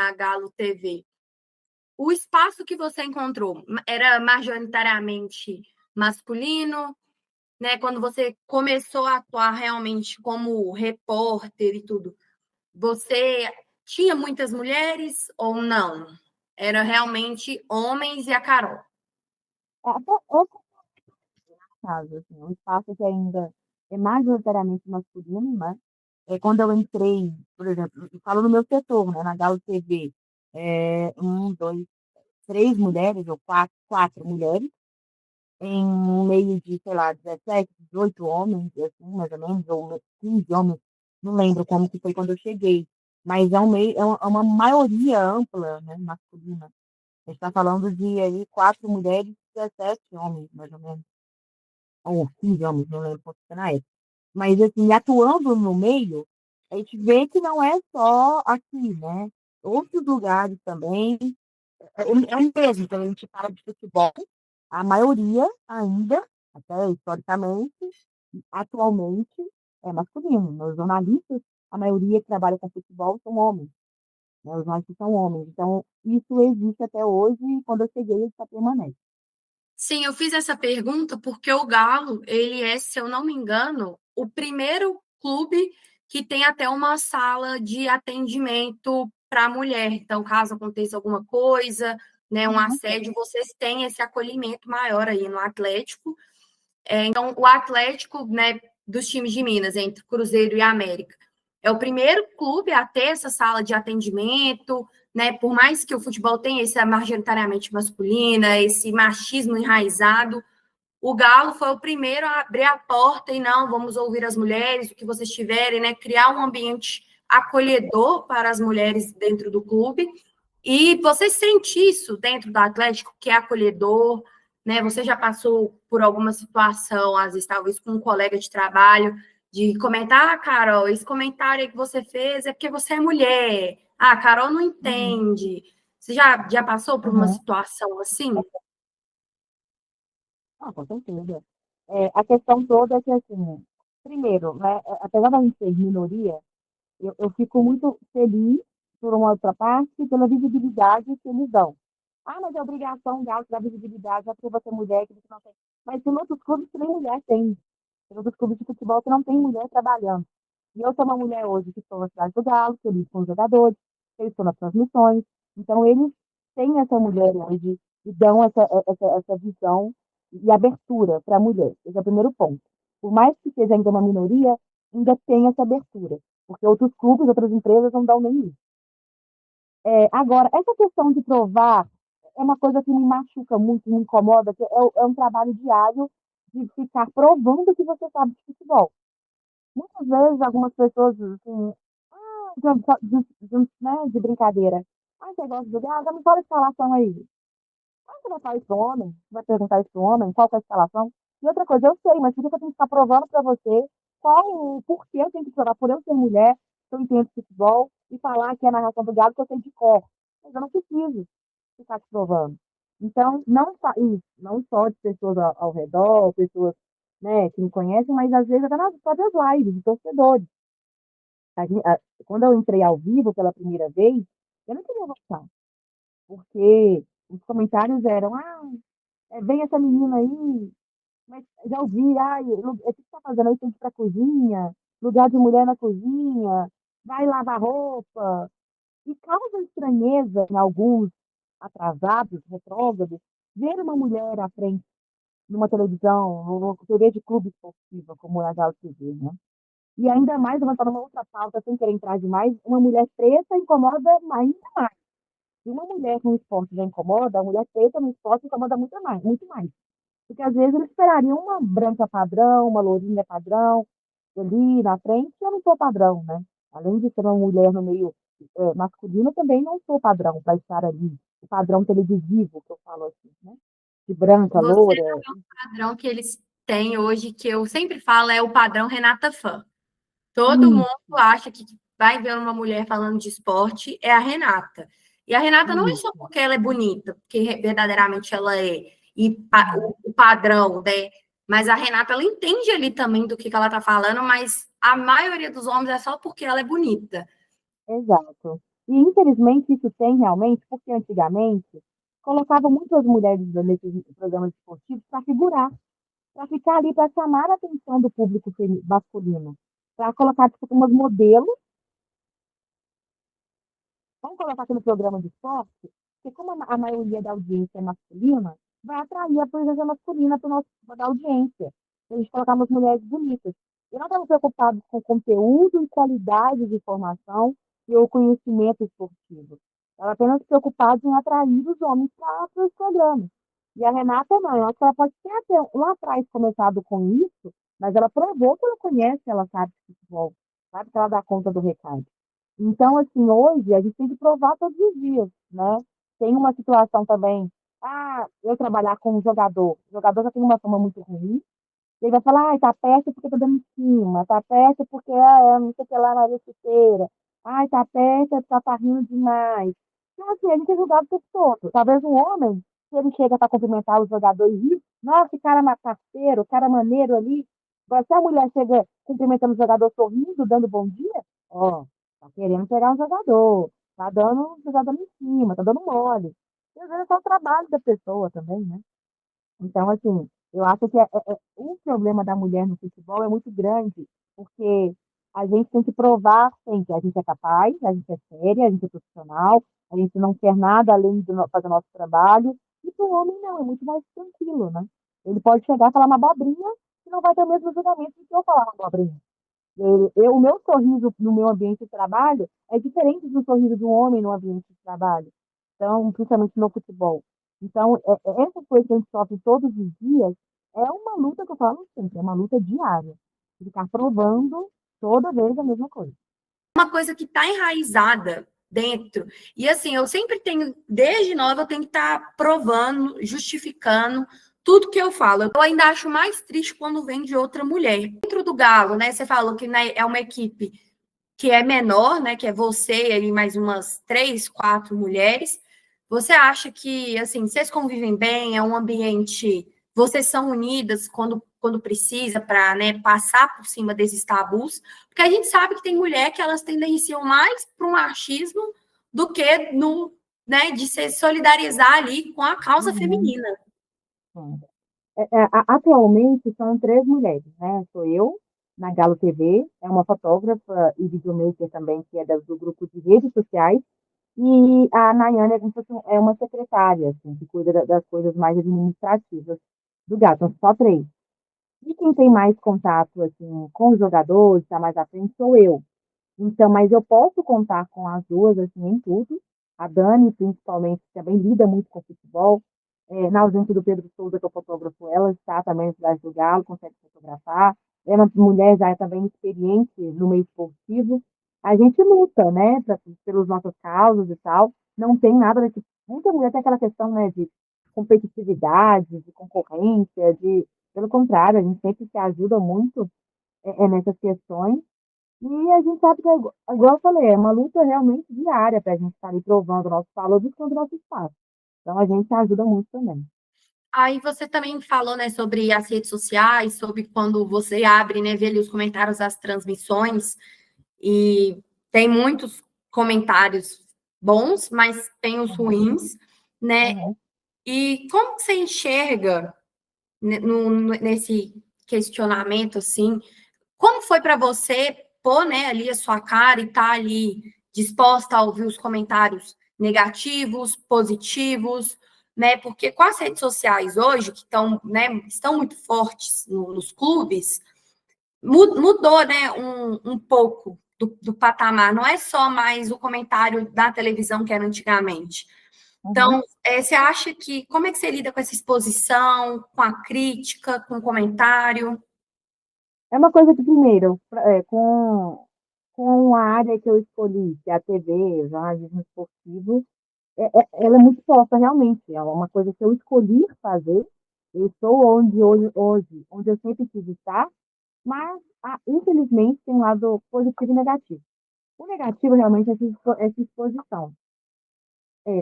na Galo TV. O espaço que você encontrou era majoritariamente masculino, né? Quando você começou a atuar realmente como repórter e tudo, você tinha muitas mulheres ou não? Era realmente homens e a Carol. Esse caso, assim, um espaço que ainda é majoritariamente masculino, né? Quando eu entrei, por exemplo, eu falo no meu setor, né, na Galo TV, um, dois, três mulheres, ou quatro mulheres, em um meio de, sei lá, 17, 18 homens, assim, mais ou menos, ou 15 homens, não lembro como que foi quando eu cheguei, mas é um meio, é uma maioria ampla, né, masculina. A gente está falando de aí quatro mulheres, 17 homens, mais ou menos, ou 15 homens, não lembro quanto foi na época. Mas, assim, atuando no meio, a gente vê que não é só aqui, né? Outros lugares também. É o mesmo, quando a gente fala de futebol, a maioria ainda, até historicamente, atualmente, é masculino. Os jornalistas, a maioria que trabalha com futebol são homens, né? Os jornalistas são homens. Então, isso existe até hoje e quando eu cheguei, isso permanece. Sim, eu fiz essa pergunta porque o Galo, ele é, se eu não me engano, o primeiro clube que tem até uma sala de atendimento para mulher. Então, caso aconteça alguma coisa, né, um Uhum. assédio, vocês têm esse acolhimento maior aí no Atlético. Então, o Atlético, né, dos times de Minas, entre Cruzeiro e América, é o primeiro clube a ter essa sala de atendimento, né? Por mais que o futebol tenha esse majoritariamente masculina, esse machismo enraizado, o Galo foi o primeiro a abrir a porta e não, vamos ouvir as mulheres, o que vocês tiverem, né? Criar um ambiente acolhedor para as mulheres dentro do clube. E você sente isso dentro do Atlético, que é acolhedor, né? Você já passou por alguma situação, às vezes, talvez com um colega de trabalho, de comentar, ah, Carol, esse comentário aí que você fez é porque você é mulher. Ah, a Carol não Uhum. entende. Você já passou por uma Uhum. situação assim? Ah, com certeza. A questão toda é que, assim, primeiro, né, apesar da gente ser minoria, eu fico muito feliz, por uma outra parte, pela visibilidade que eles dão. Ah, mas é obrigação de dar visibilidade, é porque você é mulher, que você não tem. Mas tem outros clubes que nem mulher tem. Tem outros clubes de futebol que não tem mulher trabalhando. E eu sou uma mulher hoje que estou na cidade do Galo, que eu lido com os jogadores, que eu estou nas transmissões. Então, eles têm essa mulher hoje e dão essa visão e abertura para a mulher. Esse é o primeiro ponto. Por mais que seja ainda uma minoria, ainda tem essa abertura. Porque outros clubes, outras empresas não dão nem isso. Agora, essa questão de provar é uma coisa que me machuca muito, me incomoda, que é um trabalho diário de ficar provando que você sabe de futebol. Muitas vezes, algumas pessoas, assim, de brincadeira. Ah, você gosta de jogar? Já me fala a escalação aí. Ah, você vai falar isso pro homem? Vai perguntar isso pro homem? Qual que é a escalação? E outra coisa, eu sei, mas por que eu tenho que ficar provando para você qual o porquê eu tenho que provar por eu ser mulher, que eu entendo futebol, e falar que é a narração do Galo que eu sei de cor. Mas eu não preciso ficar te provando. Então, não só de pessoas ao redor, pessoas, né, que me conhecem, mas às vezes até nas próprias lives, de torcedores. Quando eu entrei ao vivo pela primeira vez, eu não queria voltar, porque os comentários eram, vem essa menina aí, mas já ouvi, o que você tá fazendo aí? Tem que ir pra cozinha, lugar de mulher na cozinha, vai lavar roupa. E causa estranheza em alguns atrasados, retrógrados, ver uma mulher à frente numa televisão, numa TV de clube esportiva, como a Galo TV, né? E ainda mais, eu vou falar uma outra pauta, sem querer entrar demais, uma mulher preta incomoda ainda mais. Se uma mulher no esporte já incomoda, a mulher preta no esporte incomoda muito mais, muito mais. Porque às vezes eles esperariam uma branca padrão, uma lourinha padrão, ali na frente, eu não sou padrão, né? Além de ser uma mulher no meio masculino, eu também não sou padrão para estar ali. O padrão televisivo, que eu falo assim, né? De branca, Você loura. não é o padrão que eles têm hoje, que eu sempre falo, é o padrão Renata Fã. Todo mundo Isso, acha que vai ver uma mulher falando de esporte, é a Renata. E a Renata não é só isso. porque ela é bonita, porque verdadeiramente ela é, e Uhum, o padrão, né? Mas a Renata, ela entende ali também do que ela está falando, mas a maioria dos homens é só porque ela é bonita. exato. E, infelizmente, isso tem realmente, porque antigamente colocavam muitas mulheres nesses programas esportivos para figurar, para ficar ali, para chamar a atenção do público masculino, para colocar tipo, umas modelos. Vamos colocar aqui no programa de esporte, porque como a maioria da audiência é masculina, vai atrair a presença masculina para da audiência. A gente colocar umas mulheres bonitas. E não estamos preocupados com conteúdo e qualidade de informação e o conhecimento esportivo. Ela apenas preocupada em atrair os homens para os programas. E a Renata não, eu acho que ela pode ter até lá atrás começado com isso, mas ela provou que ela conhece, ela sabe de futebol, sabe que ela dá conta do recado. Então, assim, hoje a gente tem que provar todos os dias, né? Tem uma situação também, eu trabalhar com um jogador, o jogador já tem uma fama muito ruim, ele vai falar, tá perto porque tá dando em cima, tá perto porque não sei o que lá na areia chuteira, tá perto porque tá rindo demais. Então, assim, a gente é julgado o tempo todo. Talvez um homem, se ele chega para cumprimentar o jogador e rir, nossa, que cara parceiro, cara maneiro ali. Agora, se a mulher chega cumprimentando o jogador sorrindo, dando bom dia, ó, tá querendo pegar um jogador, tá dando em cima, tá dando mole. E às vezes é só o trabalho da pessoa também, né? Então, assim, eu acho que o problema da mulher no futebol é muito grande, porque a gente tem que provar sempre que a gente é capaz, a gente é séria, a gente é profissional, a gente não quer nada além de fazer o nosso trabalho. E para o homem, não, é muito mais tranquilo, né? Ele pode chegar e falar uma abobrinha e não vai ter o mesmo julgamento que eu falar uma abobrinha. O meu sorriso no meu ambiente de trabalho é diferente do sorriso de um homem no ambiente de trabalho. Então, principalmente no futebol. Então, essa coisa que a gente sofre todos os dias é uma luta que eu falo sempre, é uma luta diária. De ficar provando toda vez a mesma coisa. Uma coisa que está enraizada dentro. E assim, eu sempre tenho, desde nova, eu tenho que estar tá provando, justificando tudo que eu falo. Eu ainda acho mais triste quando vem de outra mulher. Dentro do Galo, né? Você falou que né, é uma equipe que é menor, né? Que é você e mais umas 3, 4 mulheres. Você acha que assim, vocês convivem bem, é um ambiente, vocês são unidas quando precisa para né, passar por cima desses tabus? Porque a gente sabe que tem mulher que elas tendenciam mais para o machismo do que no, né, de se solidarizar ali com a causa Uhum. feminina. Atualmente são três mulheres, né? Sou eu, na Galo TV, é uma fotógrafa e videomaker também, que é do grupo de redes sociais, e a Nayane é, como se fosse é uma secretária, assim, que cuida das coisas mais administrativas do Galo. Então, só três. E quem tem mais contato, assim, com os jogadores, está mais à frente, sou eu. Então, mas eu posso contar com as duas, assim, em tudo. A Dani, principalmente, também lida muito com futebol. Na ausência do Pedro Souza, que é o fotógrafo, ela está também no Cidade do Galo, consegue fotografar. É uma mulher já também experiente no meio esportivo. A gente luta, né, pelas nossas causas e tal. Não tem nada desse. Muita mulher tem aquela questão, né, de competitividade, de concorrência, pelo contrário, a gente sempre se ajuda muito nessas questões. E a gente sabe que, igual eu falei, é uma luta realmente diária para a gente estar ali provando o nosso valor e o nosso espaço. Então, a gente ajuda muito também. Aí você também falou, né, sobre as redes sociais, sobre quando você abre, né, vê ali os comentários das transmissões, e tem muitos comentários bons, mas tem os Uhum, ruins, né? uhum. E como que você enxerga nesse questionamento, assim, como foi para você pôr, né, ali a sua cara e estar tá ali disposta a ouvir os comentários negativos, positivos, né? Porque com as redes sociais hoje, que estão, né, estão muito fortes nos clubes, mudou, né, um pouco do patamar. Não é só mais o comentário da televisão que era antigamente. Uhum. Então, você acha que como é que você lida com essa exposição, com a crítica, com o comentário? É uma coisa que, primeiro, com a área que eu escolhi, que é a TV, o jornalismo esportivo, ela é muito forte, realmente. É uma coisa que eu escolhi fazer. Eu estou hoje, onde eu sempre quis estar, mas, infelizmente, tem um lado positivo e negativo. O negativo, realmente, é essa exposição.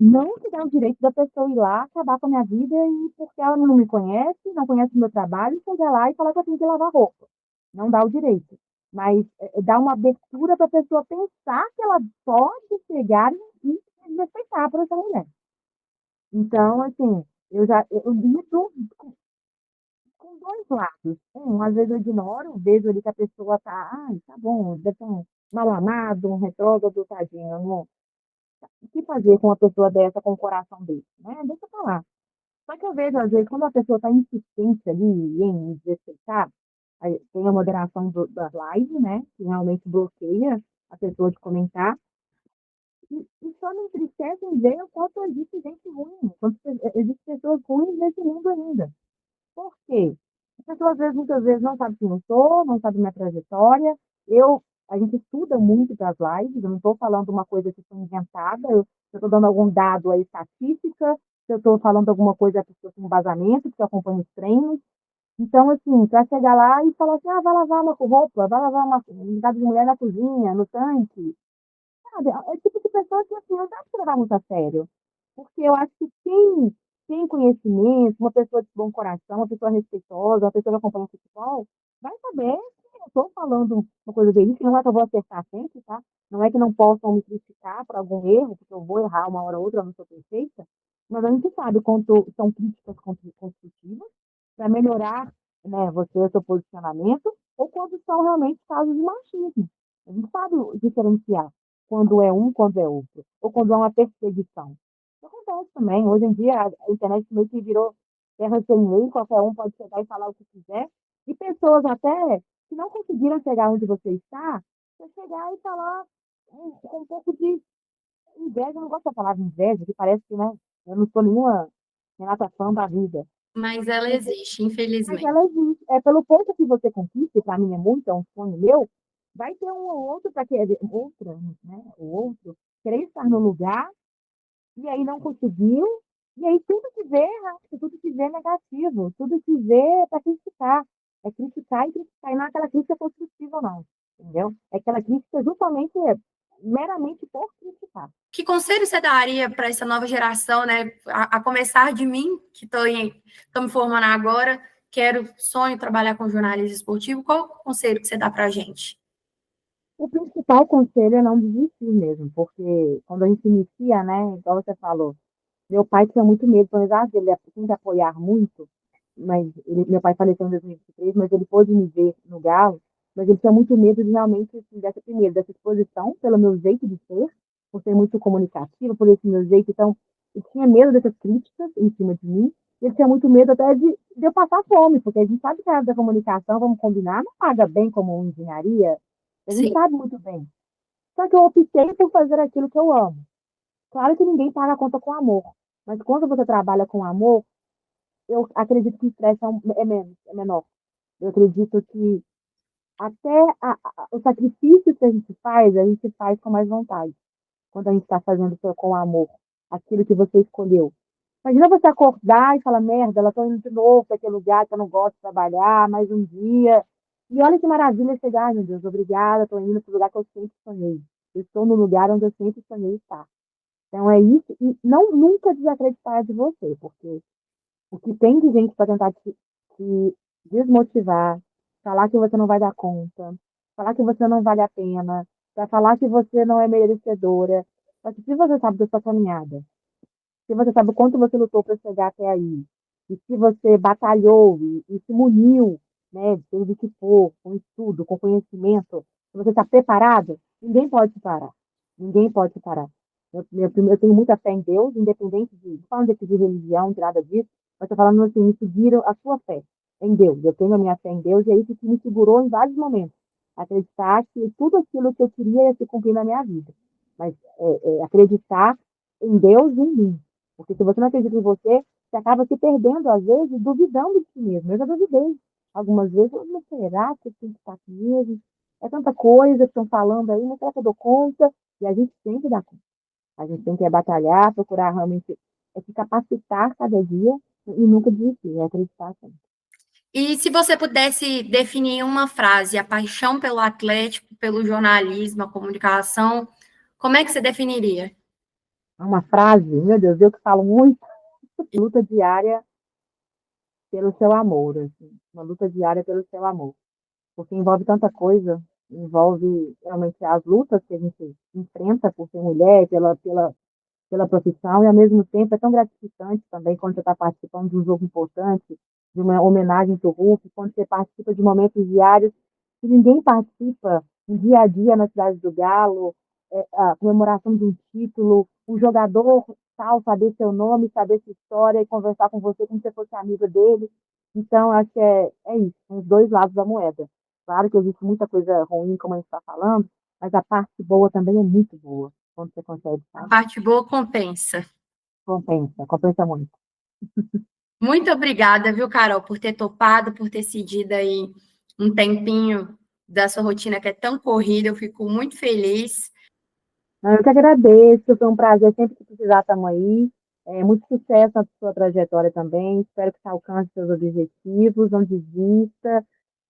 Não que dá o direito da pessoa ir lá, acabar com a minha vida e porque ela não me conhece, não conhece o meu trabalho, chegar lá e falar que eu tenho que lavar roupa. Não dá o direito. mas dá uma abertura para a pessoa pensar que ela pode chegar e se respeitar por essa mulher. Então, assim, eu lido com dois lados. Às vezes eu ignoro, vejo ali que a pessoa tá, ai, tá bom, deve estar um mal amado, um retrógrado, tadinho. Não, o que fazer com uma pessoa dessa com o coração desse, né? Deixa eu falar. Só que eu vejo, às vezes, quando a pessoa está insistente ali em me desrespeitar, aí tem a moderação da live, né? Que realmente bloqueia a pessoa de comentar. E só me entristece em ver o quanto existe gente ruim, quanto existe pessoas ruins nesse mundo ainda. Por quê? A pessoa, às vezes, muitas vezes, não sabe quem eu sou, não sabe minha trajetória. A gente estuda muito das lives, eu não estou falando uma coisa que foi inventada, eu estou dando algum dado aí estatística, se eu estou falando alguma coisa, a pessoa tem embasamento, porque eu acompanho os treinos. Então, assim, para chegar lá e falar assim, vai lavar uma roupa, vai lavar uma unidade de mulher na cozinha, no tanque, sabe? É o tipo de pessoa que, assim, não dá para levar muito a sério. Porque eu acho que quem tem conhecimento, uma pessoa de bom coração, uma pessoa respeitosa, uma pessoa que acompanha o futebol, vai saber que eu estou falando uma coisa verídica, não é que eu vou acertar sempre, tá? Não é que não possam me criticar por algum erro, porque eu vou errar uma hora ou outra, eu não sou perfeita, mas a gente sabe quanto são críticas construtivas para melhorar, né, você, o seu posicionamento, ou quando são realmente casos de machismo. A gente sabe diferenciar quando é um, quando é outro, ou quando há uma perseguição. Isso acontece também. Hoje em dia, a internet meio que virou terra sem lei, qualquer um pode chegar e falar o que quiser, e pessoas até que não conseguiram chegar onde você está, você chegar e falar com um pouco de inveja, eu não gosto da palavra inveja, que parece que, né, eu não sou nenhuma Renata fã da vida, Mas ela mas, existe, mas infelizmente. ela existe. É pelo ponto que você conquista, para mim é muito, é um sonho meu, vai ter um ou outro para querer, outra, né, o outro, querer estar no lugar e aí não conseguiu, e aí tudo que vê é errado, tudo que vê é negativo, tudo que vê é para criticar. É criticar e criticar, e não é aquela crítica construtiva, não, entendeu? É aquela crítica justamente meramente por criticar. Que conselho você daria para essa nova geração, né? A começar de mim, que estou me formando agora, quero, sonho trabalhar com jornalismo esportivo. Qual o conselho que você dá para a gente? O principal conselho é não desistir mesmo, porque quando a gente inicia, né, igual você falou, meu pai tinha muito medo, apesar de ele sempre apoiar muito, mas meu pai faleceu em 2023, mas ele pôde me ver no Galo, mas ele tinha muito medo de realmente, assim, dessa exposição, pelo meu jeito de ser, por ser muito comunicativa, por esse meu jeito, então, ele tinha medo dessas críticas em cima de mim, e ele tinha muito medo até de eu passar fome, porque a gente sabe que a área da comunicação, vamos combinar, não paga bem como engenharia, a gente Sim. sabe muito bem. Só que eu optei por fazer aquilo que eu amo. Claro que ninguém paga a conta com amor, mas quando você trabalha com amor, eu acredito que o estresse é menos, é menor. Eu acredito que até o sacrifício que a gente faz com mais vontade, quando a gente está fazendo com amor, aquilo que você escolheu. Imagina você acordar e falar, merda, ela está indo de novo para aquele lugar que eu não gosto de trabalhar, mais um dia. E olha que maravilha chegar, ai, meu Deus, obrigada, estou indo para o lugar que eu sempre sonhei. Eu estou no lugar onde eu sempre sonhei estar. Então é isso, e não nunca desacreditar de você, porque o que tem de gente para tentar te desmotivar, falar que você não vai dar conta, falar que você não vale a pena, para falar que você não é merecedora. Só que se você sabe da sua caminhada, se você sabe o quanto você lutou para chegar até aí, e se você batalhou e se muniu, né, seja o que for, com estudo, com conhecimento, se você está preparado, ninguém pode te parar. Ninguém pode te parar. Eu tenho muita fé em Deus, independente de, não falando aqui de religião, de nada disso, mas estou falando assim, me seguiram a sua fé em Deus. Eu tenho a minha fé em Deus e é isso que me segurou em vários momentos. Acreditar que tudo aquilo que eu queria ia se cumprir na minha vida. Mas acreditar em Deus e em mim. Porque se você não acredita em você, você acaba se perdendo, às vezes, duvidando de si mesmo. Eu já duvidei. Algumas vezes, mas será que eu tenho que estar aqui mesmo? É tanta coisa que estão falando aí, mas será que eu dou conta? E a gente tem que dar conta. A gente tem que batalhar, procurar realmente se capacitar cada dia e nunca desistir, é acreditar sempre. E se você pudesse definir uma frase, a paixão pelo Atlético, pelo jornalismo, a comunicação, como é que você definiria? É uma frase, meu Deus, eu que falo muito, luta diária pelo seu amor, assim, uma luta diária pelo seu amor, porque envolve tanta coisa. envolve realmente as lutas que a gente enfrenta por ser mulher, pela profissão, e ao mesmo tempo é tão gratificante também quando você está participando de um jogo importante, de uma homenagem para o Hulk, quando você participa de momentos diários que ninguém participa, no dia a dia na cidade do Galo, a comemoração de um título, um jogador tal, saber seu nome, saber sua história e conversar com você como se você fosse amiga dele. Então, acho que é isso, são os dois lados da moeda. Claro que existe muita coisa ruim, como a gente está falando, mas a parte boa também é muito boa, quando você consegue, A sabe? parte boa compensa. Compensa muito. Muito obrigada, viu, Carol, por ter topado, por ter cedido aí um tempinho da sua rotina que é tão corrida. Eu fico muito feliz. Eu que agradeço, foi um prazer sempre que precisar, estamos aí. Muito sucesso na sua trajetória também. Espero que você alcance seus objetivos, não desista,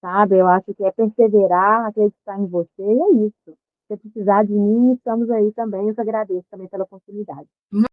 sabe? Eu acho que é perseverar, acreditar em você, e é isso. Se você precisar de mim, estamos aí também. Eu que agradeço também pela oportunidade.